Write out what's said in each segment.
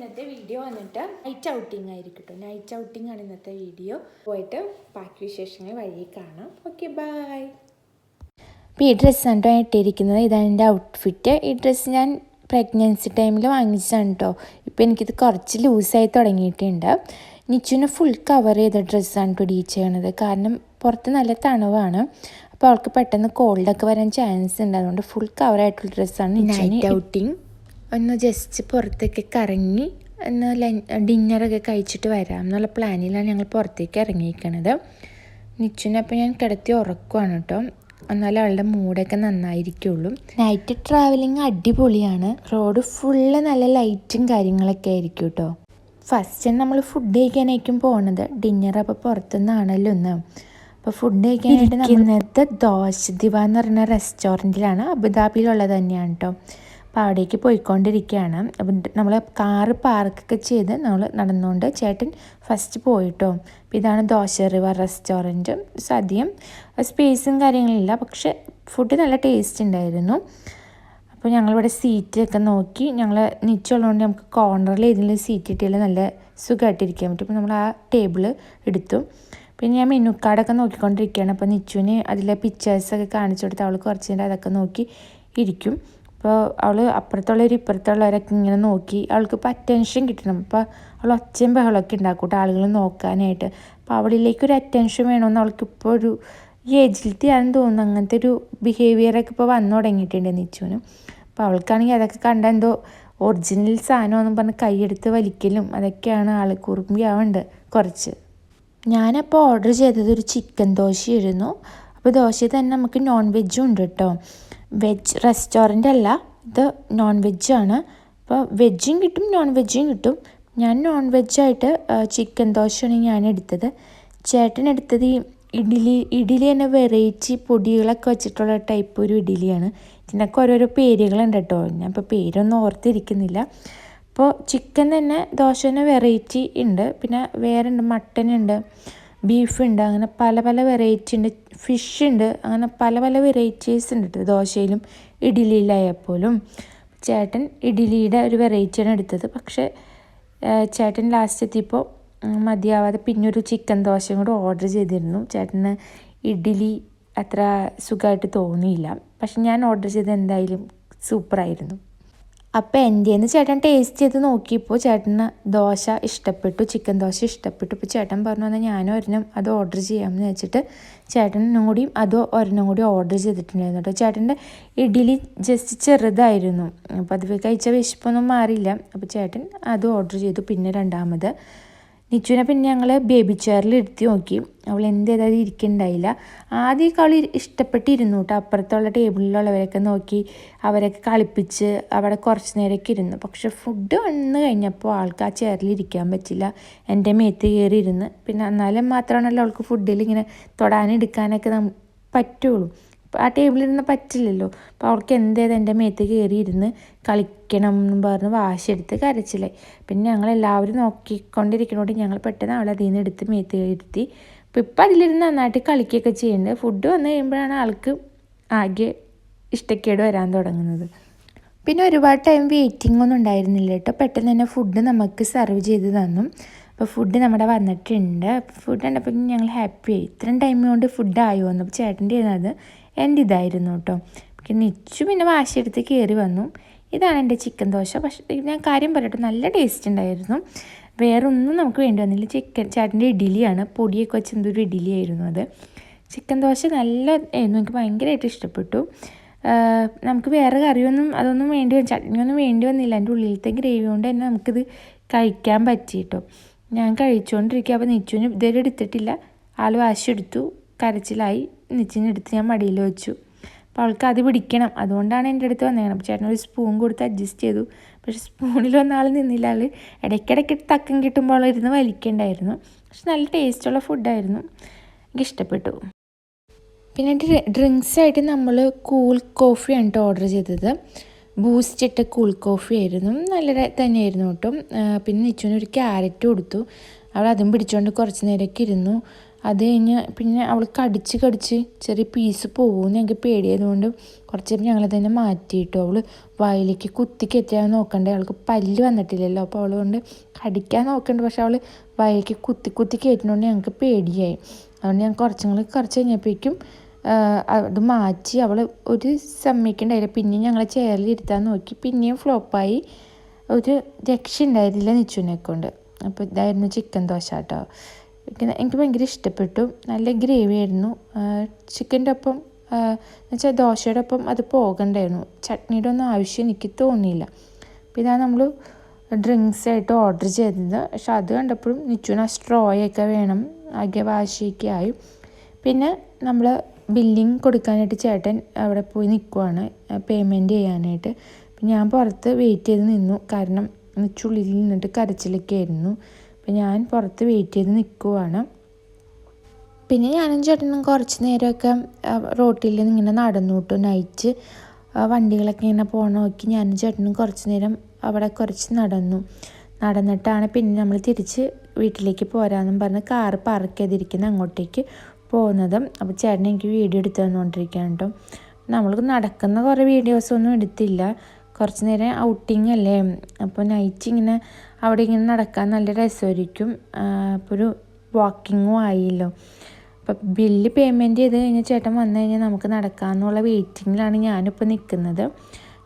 ഇന്നത്തെ വീഡിയോ വന്നിട്ട് night outing ആയിരിക്കും കേട്ടോ. നൈറ്റ് ഔട്ടിംഗ് ആണ് ഇന്നത്തെ വീഡിയോ. പോയിട്ട് ബാക്കി വിശേഷങ്ങൾ വഴി കാണാം. Okay, bye. അപ്പോൾ ഈ ഡ്രസ്സാണ് കേട്ടോ ഇട്ടിരിക്കുന്നത്. ഇതാണ് എൻ്റെ ഔട്ട്ഫിറ്റ്. ഈ ഡ്രസ്സ് ഞാൻ പ്രഗ്നൻസി ടൈമിൽ വാങ്ങിച്ചതാണ് കേട്ടോ. ഇപ്പോൾ എനിക്കിത് കുറച്ച് ലൂസായി തുടങ്ങിയിട്ടുണ്ട്. നിച്ചുവിനെ ഫുൾ കവർ ചെയ്ത ഡ്രസ്സാണ് കേട്ടോ ഡീച്ച് ചെയ്യണത്. കാരണം പുറത്ത് നല്ല തണുവാണ്. അപ്പോൾ അവൾക്ക് പെട്ടെന്ന് കോൾഡൊക്കെ വരാൻ ചാൻസ് ഉണ്ട്. അതുകൊണ്ട് ഫുൾ കവറായിട്ടുള്ള ഡ്രസ്സാണ് നൈറ്റ് ഔട്ടിങ്. ഒന്ന് ജസ്റ്റ് പുറത്തേക്ക് കറങ്ങി ഒന്ന് ഡിന്നറൊക്കെ കഴിച്ചിട്ട് വരാം എന്നുള്ള പ്ലാനിലാണ് ഞങ്ങൾ പുറത്തേക്ക് ഇറങ്ങിയിരിക്കണത്. നിച്ചുവിനെ അപ്പോൾ ഞാൻ കിടത്തി ഉറക്കുവാണ് കേട്ടോ. എന്നാലും അവളുടെ മൂഡൊക്കെ നന്നായിരിക്കുള്ളൂ. നൈറ്റ് ട്രാവലിംഗ് അടിപൊളിയാണ്. റോഡ് ഫുള്ള് നല്ല ലൈറ്റും കാര്യങ്ങളൊക്കെ ആയിരിക്കും കേട്ടോ. ഫസ്റ്റ് നമ്മൾ ഫുഡ് കഴിക്കാനായിരിക്കും പോണത്. ഡിന്നർ അപ്പോൾ പുറത്തുനിന്നാണല്ലോ ഒന്ന്. അപ്പോൾ ഫുഡ് കഴിക്കാനായിട്ട് ഇന്നത്തെ ദോശ ദിവ എന്ന് പറയുന്ന റെസ്റ്റോറൻറ്റിലാണ്. അബുദാബിയിലുള്ളത് തന്നെയാണ് കേട്ടോ. അപ്പോൾ അവിടേക്ക് പോയിക്കൊണ്ടിരിക്കുകയാണ്. അപ്പം നമ്മൾ കാറ് പാർക്കൊക്കെ ചെയ്ത് നമ്മൾ നടന്നുകൊണ്ട് ചേട്ടൻ ഫസ്റ്റ് പോയിട്ടോ. അപ്പോൾ ഇതാണ് ദോശ റിവ റെസ്റ്റോറൻറ്റ്. അധികം സ്പേസും കാര്യങ്ങളില്ല, പക്ഷെ ഫുഡ് നല്ല ടേസ്റ്റ് ഉണ്ടായിരുന്നു. അപ്പോൾ ഞങ്ങളിവിടെ സീറ്റൊക്കെ നോക്കി. ഞങ്ങൾ നിച്ചുള്ളതുകൊണ്ട് നമുക്ക് കോർണറിൽ ഏതെങ്കിലും സീറ്റ് കിട്ടിയാൽ നല്ല സുഖമായിട്ടിരിക്കാൻ പറ്റും. അപ്പോൾ നമ്മൾ ആ ടേബിൾ എടുത്തു. പിന്നെ ഞാൻ മെനു കാർഡൊക്കെ നോക്കിക്കൊണ്ടിരിക്കുകയാണ്. അപ്പോൾ നിച്ചുവിന് അതിലെ പിക്ചേഴ്സൊക്കെ കാണിച്ചു കൊടുത്ത് അവൾ കുറച്ച് നേരം അതൊക്കെ നോക്കി ഇരിക്കും. അപ്പോൾ അവൾ അപ്പുറത്തുള്ളവർ ഇപ്പുറത്തുള്ളവരൊക്കെ ഇങ്ങനെ നോക്കി. അവൾക്ക് ഇപ്പോൾ അറ്റൻഷൻ കിട്ടണം. അപ്പോൾ അവൾ ഒച്ചയും ബഹളമൊക്കെ ഉണ്ടാക്കൂട്ടോ ആളുകൾ നോക്കാനായിട്ട്. അപ്പോൾ അവളിലേക്കൊരു അറ്റൻഷൻ വേണമെന്ന് അവൾക്ക് ഇപ്പോൾ ഒരു ഏജിലത്തെയാണെന്ന് തോന്നുന്നു. അങ്ങനത്തെ ഒരു ബിഹേവിയറൊക്കെ ഇപ്പോൾ വന്നു തുടങ്ങിയിട്ടുണ്ട് നിച്ചുവിന്. അപ്പോൾ അവൾക്കാണെങ്കിൽ അതൊക്കെ കണ്ട എന്തോ ഒറിജിനൽ സാധനമെന്നും പറഞ്ഞ് കൈയെടുത്ത് വലിക്കലും അതൊക്കെയാണ് ആൾ കുറുമ്പിയാവുന്നുണ്ട് കുറച്ച്. ഞാനപ്പോൾ ഓർഡർ ചെയ്തത് ഒരു ചിക്കൻ ദോശയായിരുന്നു. അപ്പോൾ ദോശയിൽ തന്നെ നമുക്ക് നോൺ വെജും ഉണ്ട് കേട്ടോ. വെജ് റെസ്റ്റോറൻ്റ് അല്ല, ഇത് നോൺ വെജാണ്. അപ്പോൾ വെജും കിട്ടും നോൺ വെജും കിട്ടും. ഞാൻ നോൺ വെജായിട്ട് ചിക്കൻ ദോശയാണ് ഞാൻ എടുത്തത്. ചേട്ടൻ എടുത്തത് ഈ ഇഡ്ഡലി തന്നെ വെറൈറ്റി പൊടികളൊക്കെ വെച്ചിട്ടുള്ള ടൈപ്പ് ഒരു ഇഡ്ഡലിയാണ്. ഇതിനൊക്കെ ഓരോരോ പേരുകളുണ്ട് കേട്ടോ. ഞാൻ ഇപ്പോൾ പേരൊന്നും ഓർത്തിരിക്കുന്നില്ല. അപ്പോൾ ചിക്കൻ തന്നെ ദോശ തന്നെ വെറൈറ്റി ഉണ്ട്. പിന്നെ വേറെ ഉണ്ട്, മട്ടൻ ഉണ്ട്, ബീഫ് ഉണ്ട്, അങ്ങനെ പല പല വെറൈറ്റി ഉണ്ട്. ഫിഷ് ഉണ്ട്, അങ്ങനെ പല പല വെറൈറ്റീസ് ഉണ്ട് കേട്ടോ ദോശയിലും ഇഡ്ഡലിയിലായപ്പോലും. ചേട്ടൻ ഇഡ്ഡലിയുടെ ഒരു വെറൈറ്റിയാണ് എടുത്തത്. പക്ഷേ ചേട്ടൻ ലാസ്റ്റ് എത്തിയപ്പോൾ മതിയാവാതെ പിന്നെ ഒരു ചിക്കൻ ദോശയും കൂടെ ഓർഡർ ചെയ്തിരുന്നു. ചേട്ടന് ഇഡ്ഡലി അത്ര സുഖമായിട്ട് തോന്നിയില്ല. പക്ഷെ ഞാൻ ഓർഡർ ചെയ്തത് എന്തായാലും സൂപ്പറായിരുന്നു. അപ്പോൾ എൻ്റെന്ന് ചേട്ടൻ ടേസ്റ്റ് ചെയ്ത് നോക്കിയപ്പോൾ ചേട്ടന് ദോശ ഇഷ്ടപ്പെട്ടു, ചിക്കൻ ദോശ ഇഷ്ടപ്പെട്ടു. ഇപ്പോൾ ചേട്ടൻ പറഞ്ഞു എന്നാൽ ഞാനും ഒരെണ്ണം അത് ഓർഡർ ചെയ്യാമെന്ന് വെച്ചിട്ട് ചേട്ടനും കൂടിയും അത് ഒരെണ്ണം കൂടി ഓർഡർ ചെയ്തിട്ടുണ്ടായിരുന്നു കേട്ടോ. ചേട്ടൻ്റെ ഇഡ്ഡലി ജസ്റ്റ് ചെറുതായിരുന്നു. അപ്പോൾ അത് കഴിച്ച വിശപ്പൊന്നും മാറിയില്ല. അപ്പോൾ ചേട്ടൻ അത് ഓർഡർ ചെയ്തു. പിന്നെ രണ്ടാമത് നിച്ചുവിനെ പിന്നെ ഞങ്ങൾ ബേബി ചെയറിൽ ഇരുത്തി നോക്കി. അവൾ എന്ത് ചെയ്താൽ ഇരിക്കുന്നുണ്ടായില്ല. ആദ്യമൊക്കെ അവൾ ഇഷ്ടപ്പെട്ടിരുന്നു കേട്ടോ. അപ്പുറത്തുള്ള ടേബിളിലുള്ളവരൊക്കെ നോക്കി അവരൊക്കെ കളിപ്പിച്ച് അവിടെ കുറച്ച് നേരമൊക്കെ ഇരുന്നു. പക്ഷെ ഫുഡ് വന്ന് കഴിഞ്ഞപ്പോൾ ആൾക്ക് ആ ചെയറിൽ ഇരിക്കാൻ പറ്റില്ല. എൻ്റെ മേത്ത് കയറി ഇരുന്ന്. പിന്നെ എന്നാലും മാത്രമാണല്ലോ അവൾക്ക് ഫുഡിൽ ഇങ്ങനെ തൊടാനെടുക്കാനൊക്കെ പറ്റുള്ളൂ. അപ്പോൾ ആ ടേബിളിരുന്ന് പറ്റില്ലല്ലോ. അപ്പോൾ അവൾക്ക് എന്തേത് എൻ്റെ മേത്ത് കയറിയിരുന്ന് കളിക്കണം എന്ന് പറഞ്ഞ് വാശിയെടുത്ത് കരച്ചിലായി. പിന്നെ ഞങ്ങളെല്ലാവരും നോക്കിക്കൊണ്ടിരിക്കണോണ്ട് ഞങ്ങൾ പെട്ടെന്ന് അവളെ അതിൽ നിന്ന് എടുത്ത് മേത്ത് കയറ്റി. അപ്പോൾ ഇപ്പം അതിലിരുന്ന് നന്നായിട്ട് കളിക്കുകയൊക്കെ ചെയ്യുന്നുണ്ട്. ഫുഡ് വന്നു കഴിയുമ്പോഴാണ് ആൾക്ക് ആകെ ഇഷ്ടക്കേട് വരാൻ തുടങ്ങുന്നത്. പിന്നെ ഒരുപാട് ടൈം വെയിറ്റിംഗ് ഒന്നും ഉണ്ടായിരുന്നില്ല കേട്ടോ. പെട്ടെന്ന് തന്നെ ഫുഡ് നമുക്ക് സെർവ് ചെയ്ത് തന്നു. അപ്പോൾ ഫുഡ് നമ്മുടെ വന്നിട്ടുണ്ട്. ഫുഡ് കണ്ടപ്പോൾ ഞങ്ങൾ ഹാപ്പിയായി. ഇത്രയും ടൈം കൊണ്ട് ഫുഡ് ആയി വന്നു. അപ്പോൾ ചേട്ടൻ്റെ ഇരുന്നത് എൻ്റെ ഇതായിരുന്നു കേട്ടോ. പിന്നെ നിച്ചു പിന്നെ വാശിയെടുത്ത് കയറി വന്നു. ഇതാണ് എൻ്റെ ചിക്കൻ ദോശ. പക്ഷേ ഞാൻ കാര്യം പറയട്ടെ, നല്ല ടേസ്റ്റ് ഉണ്ടായിരുന്നു. വേറെ ഒന്നും നമുക്ക് വേണ്ടി വന്നില്ല. ചേട്ടൻ്റെ ഇഡ്ഡലിയാണ്, പൊടിയൊക്കെ വെച്ച് എന്തൊരു ഇഡ്ഡലിയായിരുന്നു അത്. ചിക്കൻ ദോശ നല്ല ആയിരുന്നു, എനിക്ക് ഭയങ്കരമായിട്ട് ഇഷ്ടപ്പെട്ടു. നമുക്ക് വേറെ കറിയൊന്നും അതൊന്നും ചട്നിയൊന്നും വേണ്ടി വന്നില്ല. എൻ്റെ ഉള്ളിലത്തെ ഗ്രേവി കൊണ്ട് തന്നെ നമുക്കിത് കഴിക്കാൻ പറ്റി കേട്ടോ. ഞാൻ കഴിച്ചുകൊണ്ടിരിക്കുക. അപ്പോൾ നിച്ചുവിന് ഇതുവരെ എടുത്തിട്ടില്ല. ആൾ വാശിയെടുത്തു, കരച്ചിലായി. നിച്ചിനെടുത്ത് ഞാൻ മടിയിൽ വെച്ചു. അപ്പോൾ അവൾക്ക് അത് പിടിക്കണം, അതുകൊണ്ടാണ് എൻ്റെ അടുത്ത് വന്നേക്കണം. അപ്പോൾ ചേട്ടൻ ഒരു സ്പൂൺ കൊടുത്ത് അഡ്ജസ്റ്റ് ചെയ്തു. പക്ഷേ സ്പൂണിലൊന്നും ആൾ നിന്നില്ല. ആൾ ഇടയ്ക്കിടയ്ക്ക് തക്കം കിട്ടുമ്പോൾ ഇരുന്ന് വലിക്കണ്ടായിരുന്നു. പക്ഷെ നല്ല ടേസ്റ്റുള്ള ഫുഡായിരുന്നു, എനിക്ക് ഇഷ്ടപ്പെട്ടു. പിന്നെ ഡ്രിങ്ക്സായിട്ട് നമ്മൾ കൂൾ കോഫിയാണ് കേട്ടോ ഓർഡർ ചെയ്തത്. ബൂസ്റ്റ് ഇട്ട കൂൾ കോഫി ആയിരുന്നു, നല്ല തന്നെയായിരുന്നു കേട്ടോ. പിന്നെ നിച്ചുവിന് ഒരു ക്യാരറ്റ് കൊടുത്തു. അവൾ അതും പിടിച്ചുകൊണ്ട് കുറച്ച് നേരമൊക്കെ ഇരുന്നു. അത് കഴിഞ്ഞ് പിന്നെ അവൾ കടിച്ച് ചെറിയ പീസ് പോകുമെന്ന് ഞങ്ങൾക്ക് പേടിയായതുകൊണ്ട് കുറച്ച് നേരം ഞങ്ങൾ തന്നെ മാറ്റിയിട്ടു. അവൾ വായിലേക്ക് കുത്തി കയറ്റാൻ നോക്കണ്ടേ, അവൾക്ക് പല്ല് വന്നിട്ടില്ലല്ലോ, അപ്പോൾ അവൾ കൊണ്ട് കടിക്കാൻ നോക്കണ്ട, പക്ഷെ അവൾ വായിലേക്ക് കുത്തി കയറ്റുന്നതുകൊണ്ട് ഞങ്ങൾക്ക് പേടിയായി. അതുകൊണ്ട് ഞാൻ കുറച്ച് കഴിഞ്ഞപ്പോഴേക്കും അത് മാറ്റി. അവൾ ഒരു സമ്മതിക്കണ്ടായില്ല. പിന്നെയും ഞങ്ങൾ ചെയറിൽ ഇരുത്താൻ നോക്കി, പിന്നെയും ഫ്ലോപ്പായി. ഒരു രക്ഷ ഉണ്ടായിരുന്നില്ല നിച്ചുവിനെ കൊണ്ട്. അപ്പോൾ ഇതായിരുന്നു ചിക്കൻ ദോശ കേട്ടോ. എനിക്ക് ഭയങ്കര ഇഷ്ടപ്പെട്ടു. നല്ല ഗ്രേവി ആയിരുന്നു. ചിക്കൻ്റെ ഒപ്പം എന്നുവെച്ചാൽ ദോശയുടെ ഒപ്പം അത് പോകണ്ടായിരുന്നു. ചട്നിയുടെ ഒന്നും ആവശ്യം എനിക്ക് തോന്നിയില്ല. അപ്പോൾ ഇതാണ് നമ്മൾ ഡ്രിങ്ക്സ് ആയിട്ട് ഓർഡർ ചെയ്തത്. പക്ഷെ അത് കണ്ടപ്പോഴും നിച്ചുവിന് ആ സ്ട്രോയൊക്കെ വേണം, ആകെ വാശിയൊക്കെ ആയി. പിന്നെ നമ്മൾ ബില്ലിങ് കൊടുക്കാനായിട്ട് ചേട്ടൻ അവിടെ പോയി നിൽക്കുവാണ് പേയ്മെൻറ്റ് ചെയ്യാനായിട്ട്. അപ്പം ഞാൻ പുറത്ത് വെയിറ്റ് ചെയ്ത് നിന്നു, കാരണം നിച്ചുള്ളിൽ നിന്നിട്ട് കരച്ചിലൊക്കെ ആയിരുന്നു. അപ്പം ഞാൻ പുറത്ത് വെയിറ്റ് ചെയ്ത് നിൽക്കുവാണ്. പിന്നെ ഞാനും ചേട്ടനും കുറച്ച് നേരമൊക്കെ റോട്ടിൽ നിന്ന് ഇങ്ങനെ നടന്നു കിട്ടു. നൈറ്റ് വണ്ടികളൊക്കെ ഇങ്ങനെ പോകണ നോക്കി ഞാനും ചേട്ടനും കുറച്ച് നേരം അവിടെ കുറച്ച് നടന്നിട്ടാണ് പിന്നെ നമ്മൾ തിരിച്ച് വീട്ടിലേക്ക് പോരാമെന്നും പറഞ്ഞ് കാറ് പാർക്ക് ചെയ്തിരിക്കുന്ന അങ്ങോട്ടേക്ക് പോകുന്നത്. അപ്പോൾ ചേട്ടൻ എനിക്ക് വീഡിയോ എടുത്ത് തന്നുകൊണ്ടിരിക്കുകയാണ് കേട്ടോ. നമ്മൾ നടക്കുന്ന കുറേ വീഡിയോസൊന്നും എടുത്തില്ല, കുറച്ച് നേരം ഔട്ടിങ് അല്ലേ, അപ്പോൾ നൈറ്റ് ഇങ്ങനെ അവിടെ ഇങ്ങനെ നടക്കാൻ നല്ല രസമായിരിക്കും. അപ്പോൾ ഒരു വാക്കിങ്ങും ആയില്ലോ. അപ്പം ബില്ല് പേയ്മെൻറ്റ് ചെയ്ത് കഴിഞ്ഞാൽ ചേട്ടൻ വന്നു കഴിഞ്ഞാൽ നമുക്ക് നടക്കാമെന്നുള്ള വെയിറ്റിങ്ങിലാണ് ഞാനിപ്പോൾ നിൽക്കുന്നത്.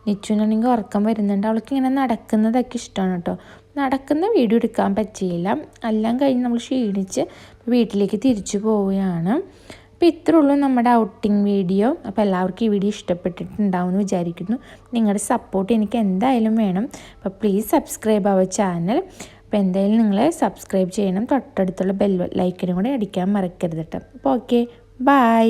നിച്ചുവിനാണെങ്കിൽ ഉറക്കം വരുന്നുണ്ട്. അവൾക്ക് ഇങ്ങനെ നടക്കുന്നതൊക്കെ ഇഷ്ടമാണ് കേട്ടോ. നടക്കുന്ന വീഡിയോ എടുക്കാൻ പറ്റിയില്ല. എല്ലാം കഴിഞ്ഞ് നമ്മൾ ക്ഷീണിച്ച് വീട്ടിലേക്ക് തിരിച്ചു പോവുകയാണ്. അപ്പോൾ ഇത്രേ ഉള്ളൂ നമ്മുടെ ഔട്ടിങ് വീഡിയോ. അപ്പോൾ എല്ലാവർക്കും ഈ വീഡിയോ ഇഷ്ടപ്പെട്ടിട്ടുണ്ടാവുമെന്ന് വിചാരിക്കുന്നു. നിങ്ങളുടെ സപ്പോർട്ട് എനിക്ക് എന്തായാലും വേണം. അപ്പോൾ പ്ലീസ് സബ്സ്ക്രൈബ് അവർ ചാനൽ. അപ്പോൾ എന്തായാലും നിങ്ങൾ സബ്സ്ക്രൈബ് ചെയ്യണം. തൊട്ടടുത്തുള്ള ബെൽ ലൈക്കിനും കൂടെ അടിക്കാൻ മറക്കരുത് കേട്ടോ. അപ്പോൾ ഓക്കെ, ബൈ.